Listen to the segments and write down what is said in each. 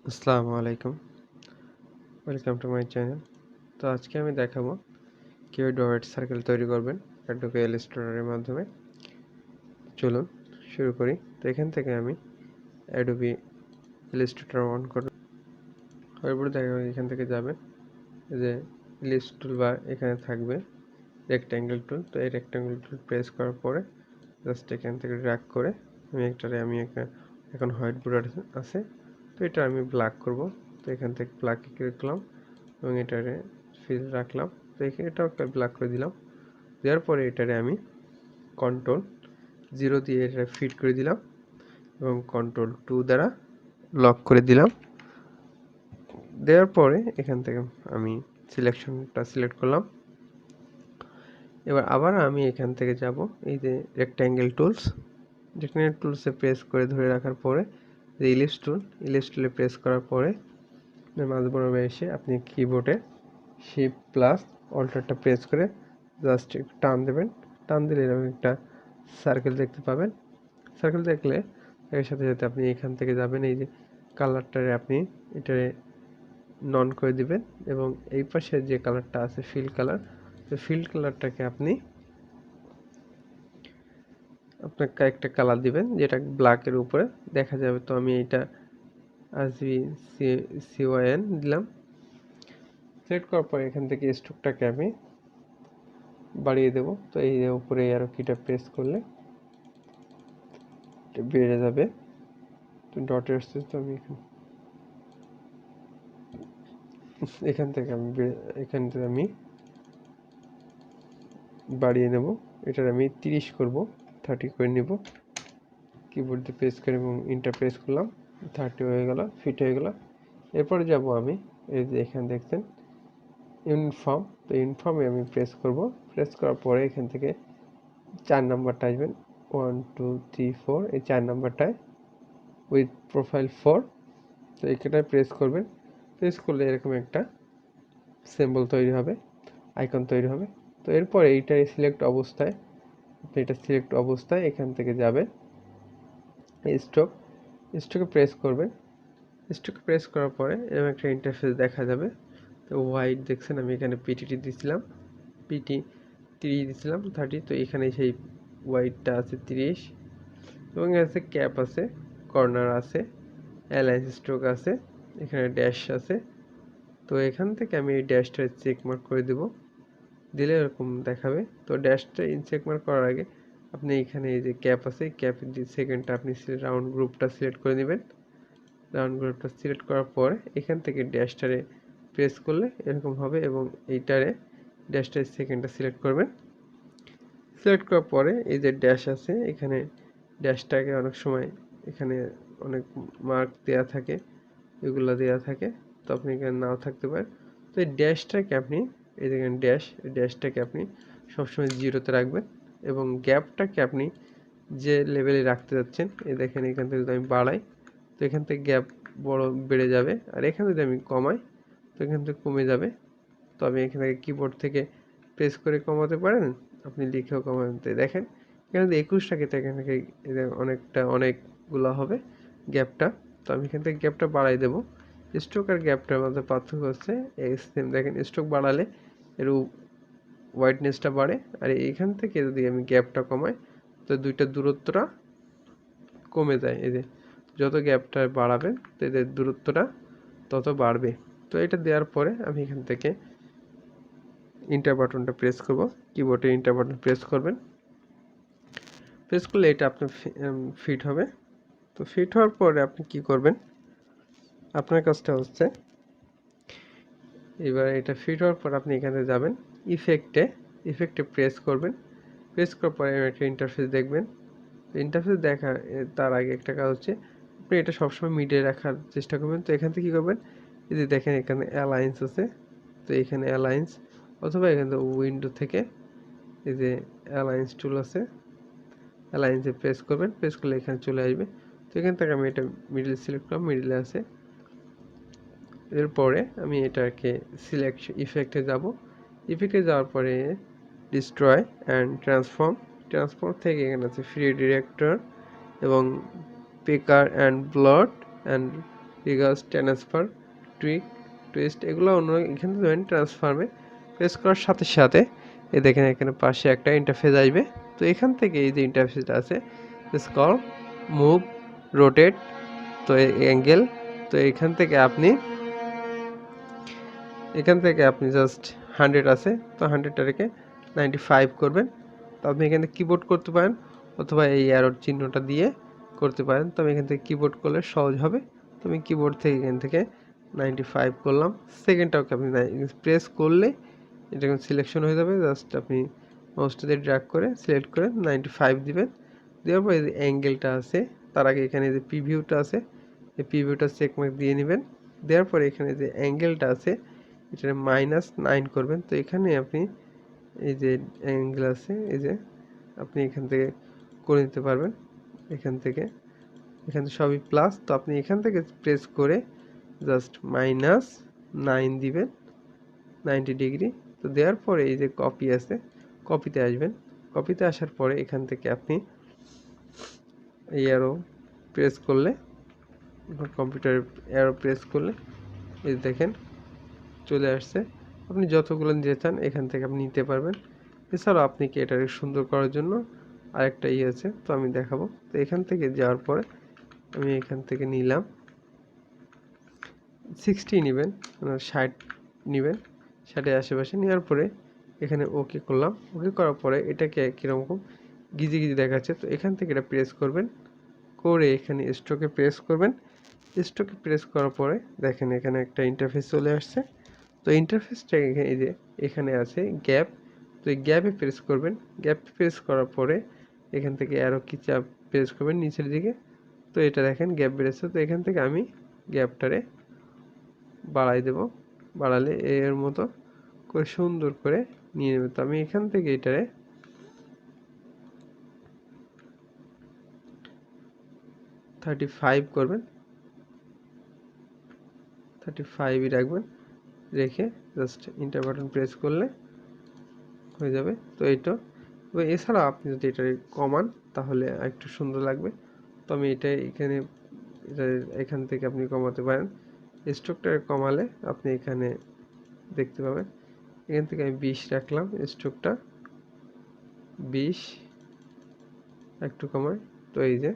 আসসালামু আলাইকুম, welcome to my channel. তো আজকে আমি দেখাবো কীভাবে ডট সার্কেল তৈরি করবেন অ্যাডোবে ইলাস্ট্রেটরের মাধ্যমে। চলুন শুরু করি। তো এখান থেকে আমি অ্যাডোবে ইলাস্ট্রেটর অন করব। তারপরে দেখা এখান থেকে যাবেন, যে ইলিস্ট টুল বার এখানে থাকবে রেক্ট্যাঙ্গেল টুল। তো এই রেক্ট্যাঙ্গেল টুল প্রেস করার পরে জাস্ট এখান থেকে ড্র্যাগ করে আমি এখন হোয়াইট বোর্ডার আছে, তো এটা আমি ব্ল্যাক করব। তো এখান থেকে ব্ল্যাকে ক্লিক করলাম এবং এটারে ফিল রাখলাম। তো এটাও ব্ল্যাক করে দিলাম। দেওয়ার পরে এটারে আমি Ctrl 0 দিয়ে এটা ফিট করে দিলাম এবং Ctrl 2 দ্বারা লক করে দিলাম। দেওয়ার পরে এখান থেকে আমি সিলেকশনটা সিলেক্ট করলাম। এবার আবার আমি এখান থেকে যাব এই যে রেক্ট্যাঙ্গেল টুলসে প্রেস করে ধরে রাখার পরে যে ইলিপস টুলে প্রেস করার পরে মাঝ বরাবর এসে আপনি কিবোর্ডে শিফট প্লাস অল্টারটা প্রেস করে জাস্ট একটু টান দেবেন। টান দিলে এরকম একটা সার্কেল দেখতে পাবেন। সার্কেল দেখলে এর সাথে সাথে আপনি এখান থেকে যাবেন, এই যে কালারটারে আপনি এটারে নন করে দিবেন এবং এই পাশে যে কালারটা আছে ফিল কালার, তো ফিল কালারটাকে আপনাকে একটা কালার দিবেন যেটা ব্ল্যাকের উপরে দেখা যাবে। তো আমি এটা RGB CYN দিলাম। সিলেক্ট করার পরে এখান থেকে স্ট্রোকটাকে আমি বাড়িয়ে দেব। তো এই যে উপরে আরো কিটা প্রেস করলে বেড়ে যাবে। তো ডটের আসছে, তো আমি এখান থেকে আমি বাড়িয়ে নেব। এটার আমি 30 করব, 30 করে নেব। কিবোর্ড দিয়ে প্রেস করে এবং ইন্টার প্রেস করলাম, 30 হয়ে গেল, ফিট হয়ে গেল। এরপরে যাব আমি এই যে এখানে দেখছেন ইউনিফর্ম, তো ইউনিফর্মে আমি প্রেস করব। প্রেস করার পরে এখান থেকে 4 নাম্বারটা আসবেন, 1 2 3 4, এই 4 নাম্বারটায় উইথ প্রোফাইল 4, তো এখানটায় প্রেস করবেন। প্রেস করলে এরকম একটা সিম্বল তৈরি হবে, আইকন তৈরি হবে। তো এরপরে এইটা সিলেক্ট অবস্থায় এখান থেকে যাবেন স্ট্রোকে প্রেস করবেন। স্ট্রোকে প্রেস করার পরে এরকম একটা ইন্টারফেস দেখা যাবে। তো হোয়াইট দেখছেন, আমি এখানে পিটি দিছিলাম, পিটি 30 দিছিলাম 30। তো এখানে সেই হোয়াইটটা আছে 30 এবং আছে ক্যাপ আছে, কর্নার আছে, অ্যালাইন্স স্ট্রোক আছে, এখানে ড্যাশ আছে। তো এখান থেকে আমি এই ড্যাশটা চেক মার্ক করে দেব, দিলে এরকম দেখাবে। তো ড্যাশটা চেক মার্ক করার আগে আপনি এখানে এই যে ক্যাপ আছে, ক্যাপের সেকেন্ডটা আপনি রাউন্ড গ্রুপটা সিলেক্ট করে নেবেন। রাউন্ড গ্রুপটা সিলেক্ট করার পর এখান থেকে ড্যাশটারে প্রেস করলে এরকম হবে এবং এইটারে ড্যাশটার সেকেন্ডটা সিলেক্ট করবেন। সিলেক্ট করার পরে এই যে ড্যাশ আছে, এখানে ড্যাশটাকে অনেক সময় এখানে অনেক মার্ক দেওয়া থাকে, এগুলো দেওয়া থাকে, তো আপনি এখানে নাও থাকতে পারে। তো এই ড্যাশটাকে আপনি এই দেখেন ড্যাশটাকে আপনি সবসময় 0-তে রাখবেন এবং গ্যাপটাকে আপনি যে লেভেলে রাখতে যাচ্ছেন, এই দেখেন এখান থেকে যদি আমি বাড়াই তো এখান থেকে গ্যাপ বড় বেড়ে যাবে, আর এখানে যদি আমি কমাই তো এখান থেকে কমে যাবে। তো আমি এখান থেকে কিবোর্ড থেকে প্রেস করে কমাতে পারেন, আপনি লিখেও কমাতে। দেখেন এখানে 21 থাকে, তো এখান থেকে অনেকগুলো হবে গ্যাপটা। তো আমি এখান থেকে গ্যাপটা বাড়াই দেবো। স্ট্রোক আর গ্যাপটার মধ্যে পার্থক্য হচ্ছে এই সেম, দেখেন স্ট্রোক বাড়ালে এর হোয়াইটনেসটা বাড়ে, আর এইখান থেকে যদি আমি গ্যাপটা কমাই তো দুইটা দূরত্বটা কমে যায়। এই যে যত গ্যাপটা বাড়াবেন তো এদের দূরত্বটা তত বাড়বে। তো এটা দেওয়ার পরে আমি এখান থেকে ইন্টার বাটনটা প্রেস করব, কিবোর্ডে ইন্টার বাটন প্রেস করবেন। প্রেস করলে এটা আপনার ফিট হবে। তো ফিট হওয়ার পরে আপনি কি করবেন, আপনার কাজটা হচ্ছে এবার এটা ফিট হওয়ার পর আপনি এখানে যাবেন ইফেক্টে প্রেস করবেন। প্রেস করার পরে একটা ইন্টারফেস দেখবেন। ইন্টারফেস তার আগে একটা কাজ হচ্ছে আপনি এটা সবসময় মিডিয়ে রাখার চেষ্টা করবেন। তো এখান থেকে কী করবেন, এই যে দেখেন এখানে অ্যালায়েন্স আছে, তো এখানে অ্যালায়েন্স অথবা এখান থেকে উইন্ডো থেকে এই যে অ্যালায়েন্স টুল আছে, অ্যালায়েন্সে প্রেস করবেন। প্রেস করলে এখানে চলে আসবে। তো এখান থেকে আমি এটা মিডল সিলেক্ট করলাম, মিডলে আছে। এরপরে আমি এটাকে সিলেকশন ইফেক্টে যাব। ইফেক্টে যাওয়ার পরে ডিস্ট্রয় অ্যান্ড ট্রান্সফর্ম থেকে এখানে আছে ফ্রি ডিরেক্টর এবং pecker and blot and regards, transfer, টুইক, twist, এগুলো অন্য এখানে যাবেন ট্রান্সফর্মে। প্রেস করার সাথে সাথে এই দেখেন এখানে পাশে একটা ইন্টারফেস আসবে। তো এখান থেকে এই যে ইন্টারফেসটা আছে, স্ক্রল, মুভ, রোটেট, তো অ্যাঙ্গেল, তো এখান থেকে আপনি জাস্ট 100 আছে, তো 100টা রেখে 95 করবেন। তো আপনি এখানে কিবোর্ড করতে পারেন অথবা এই অ্যারোর চিহ্নটা দিয়ে করতে পারেন। তো আমি এখান থেকে কিবোর্ড করলে সহজ হবে। তো আমি কিবোর্ড থেকে এখান থেকে 95 করলাম। সেকেন্ডটাকে আপনি প্রেস করলে এটা এখন সিলেকশন হয়ে যাবে। জাস্ট আপনি মাউসটা দিয়ে ড্র্যাগ করে সিলেক্ট করে 95 দিবেন। দেওয়ার পরে যে অ্যাঙ্গেলটা আছে, তার আগে এখানে যে প্রিভিউটা আছে, এই প্রিভিউটা চেকমার্ক দিয়ে নেবেন। দেওয়ার পরে এখানে যে অ্যাঙ্গেলটা আছে এটা -9 করবেন। তো এখানে আপনি এই যে অ্যাঙ্গেল আছে, এই যে আপনি এখান থেকে করে নিতে পারবেন। এখানে সবই প্লাস, তো আপনি এখান থেকে প্রেস করে জাস্ট -9 দিবেন 90 ডিগ্রি। তো দেওয়ার পরে এই যে কপি আছে, কপিতে আসবেন। কপিতে আসার পরে এখান থেকে আপনি এই অ্যারো প্রেস করলে, কম্পিউটার অ্যারো প্রেস করলে এই দেখেন চলে আসছে। আপনি যতগুলো নিতে চান এখান থেকে আপনি নিতে পারবেন। এছাড়াও আপনি কি এটাকে সুন্দর করার জন্য আরেকটা আছে, তো আমি দেখাবো। তো এখান থেকে যাওয়ার পরে আমি এখান থেকে নিলাম 60 নেবেন, 60 নেবেন, 60-এর আশেপাশে নেওয়ার পরে এখানে ওকে করলাম। ওকে করার পরে এটাকে কীরকম গিজি গিজি দেখাচ্ছে, তো এখান থেকে এটা প্রেস করবেন, করে এখানে স্ট্রোকে প্রেস করবেন। স্ট্রোকে প্রেস করার পরে দেখেন এখানে একটা ইন্টারফেস চলে আসছে। তো ইন্টারফেসটা এই যে এখানে আছে গ্যাপ, তো এই গ্যাপে প্রেস করবেন। গ্যাপে প্রেস করার পরে এখান থেকে অ্যারো কি চাপ প্রেস করবেন নিচের দিকে। তো এটা দেখেন গ্যাপ বেড়েছে। তো এখান থেকে আমি গ্যাপটারে বাড়াই দেব, বাড়ালে এর মতো করে সুন্দর করে নিয়ে নেবে। তো আমি এখান থেকে এটারে 35 করবেন, 35ই রাখবেন, রেখে জাস্ট এন্টার বাটন প্রেস করলে হয়ে যাবে। তো এইটা, তো এছাড়া আপনি যদি এটা কমান তাহলে একটু সুন্দর লাগবে। তো আমি এটা এখান থেকে আপনি কমাতে পারেন। স্ট্রোকটা কমালে আপনি এখানে দেখতে পাবেন। এখান থেকে আমি 20 রাখলাম, স্ট্রোকটা 20 একটু কমাই। তো এই যে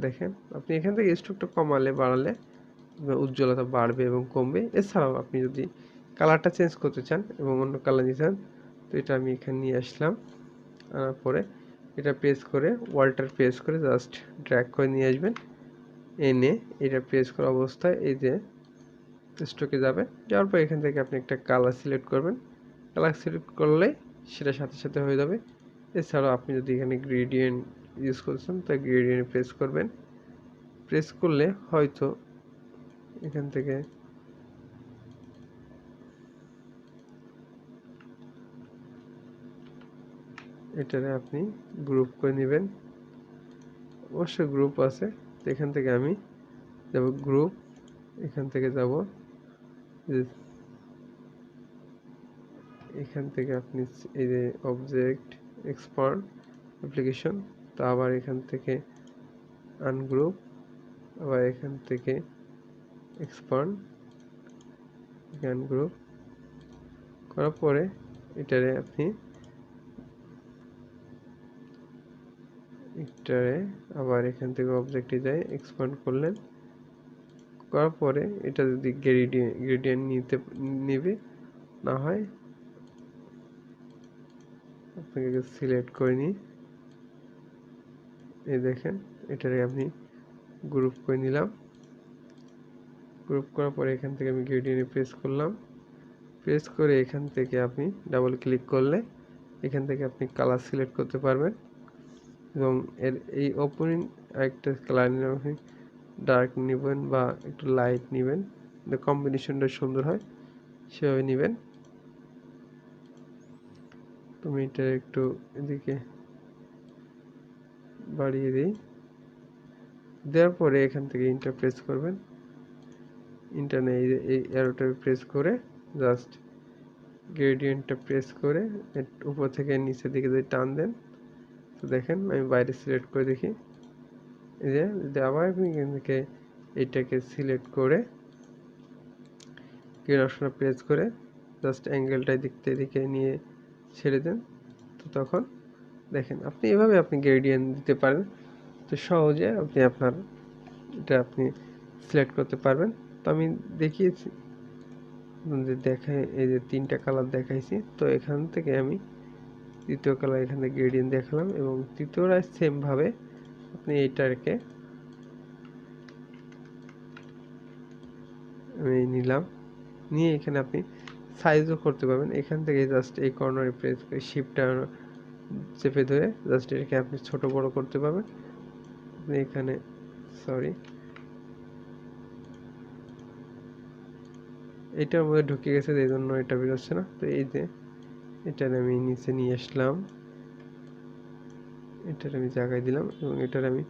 দেখেন আপনি এখান থেকে স্ট্রোকটা কমালে বাড়ালে উজ্জ্বলতা বাড়বে এবং কমবে। এছাড়াও আপনি যদি কালারটা চেঞ্জ করতে চান এবং অন্য কালার নিতে চান, তো এটা আমি এখানে নিয়ে আসলাম। আনার পরে এটা প্রেস করে ওয়ালটার প্রেস করে জাস্ট ড্র্যাগ করে নিয়ে আসবেন। এনে এটা প্রেস করা অবস্থায় এই যে স্ট্রোকে যাবে। যাওয়ার পর এখান থেকে আপনি একটা কালার সিলেক্ট করবেন। কালার সিলেক্ট করলে সেটা সাথে সাথে হয়ে যাবে। এছাড়াও আপনি যদি এখানে গ্রেডিয়েন্ট ইউজ করছেন, তো গ্রেডিয়েন্ট প্রেস করবেন। প্রেস করলে হয়তো এখান থেকে এটারে আপনি গ্রুপ করে নেবেন। অবশ্যই গ্রুপ আছে, তো এখান থেকে আমি যাব গ্রুপ, এখান থেকে যাব এখান থেকে আপনি এই যে অবজেক্ট এক্সপান্ড অ্যাপ্লিকেশন, তো আবার এখান থেকে আনগ্রুপ, আবার এখান থেকে এক্সপান্ড, আনগ্রুপ করার পরে এটারে আপনি আবার এখান থেকে অবজেক্টে যায় এক্সপান্ড করলেন। করার পরে এটা যদি গ্রেডিয়েন্ট নিবে, না হয় আপনাকে সিলেক্ট করে নিই। এই দেখেন এটারে আপনি গ্রুপ করে নিলাম। গ্রুপ করার পরে এখান থেকে আমি গ্রেডিয়েন্টে প্রেস করলাম। প্রেস করে এখান থেকে আপনি ডাবল ক্লিক করলে এখান থেকে আপনি কালার সিলেক্ট করতে পারবেন এবং এর এই ওপেনিং আরেকটা কালার নিয়ে ডার্ক নেবেন বা একটু লাইট নেবেন, কম্বিনেশনটা সুন্দর হয় সেভাবে নেবেন। তুমি এটা একটু এদিকে বাড়িয়ে দিই। দেওয়ার পরে এখান থেকে ইন্টার প্রেস করবেন। ইন্টারনে এই অ্যারোটা প্রেস করে জাস্ট গ্রেডিয়েন্টটা প্রেস করে উপর থেকে নিচের দিকে যদি টান দেন, তো দেখেন আমি বাইরে সিলেক্ট করে দেখি, এই যে যদি আবার আপনি এখান থেকে এটাকে সিলেক্ট করে গ্রেড অপশনে প্রেস করে জাস্ট অ্যাঙ্গেলটা এদিকে নিয়ে ছেড়ে দেন। তো তখন দেখেন আপনি এভাবে আপনি গ্রেডিয়েন্ট দিতে পারেন। তো সহজে আপনি আপনার এটা আপনি সিলেক্ট করতে পারবেন। তো আমি দেখিয়েছি যে এই যে 3টা কালার দেখাইছি। তো এখান থেকে আমি তৃতীয় কালার এখানে গ্রেডিয়েন্ট দেখালাম এবং তৃতীয়টা সেম ভাবে আপনি এইটাকে আমি নিলাম, নিয়ে এখানে আপনি সাইজও করতে পারবেন। এখান থেকে জাস্ট এই কর্নারে প্রেস করে শিফটটা চেপে ধরে জাস্ট এটাকে আপনি ছোট বড় করতে পারবেন। আপনি এখানে এটার মধ্যে ঢুকে গেছে, এই জন্য এটা বেরোচ্ছে না। তো এই যে এটার আমি নিচে নিয়ে আসলাম, এটার আমি জায়গায় দিলাম এবং এটার আমি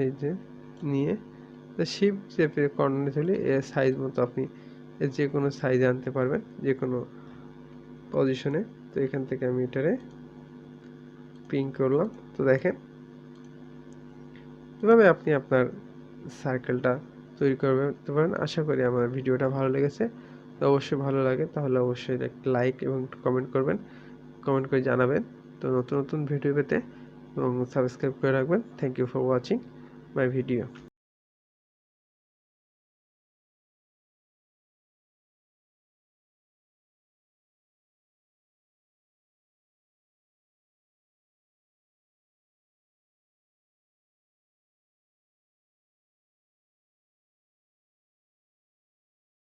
এই যে নিয়ে শিফট চেপে কর্নারে চলে এর সাইজ মতো আপনি যে কোনো সাইজ আনতে পারবেন, যে কোনো পজিশনে। তো এখান থেকে আমি এটারে পিঙ্ক করলাম। তো দেখেন এভাবে আপনি আপনার সার্কেলটা তৈরি করতে পারেন। আশা করি আমার ভিডিওটা ভালো লেগেছে। তো অবশ্যই ভালো লাগে তাহলে অবশ্যই একটা লাইক এবং কমেন্ট করবেন, কমেন্ট করে জানাবেন। তো নতুন নতুন ভিডিও পেতে এবং সাবস্ক্রাইব করে রাখবেন। Thank you for watching my video.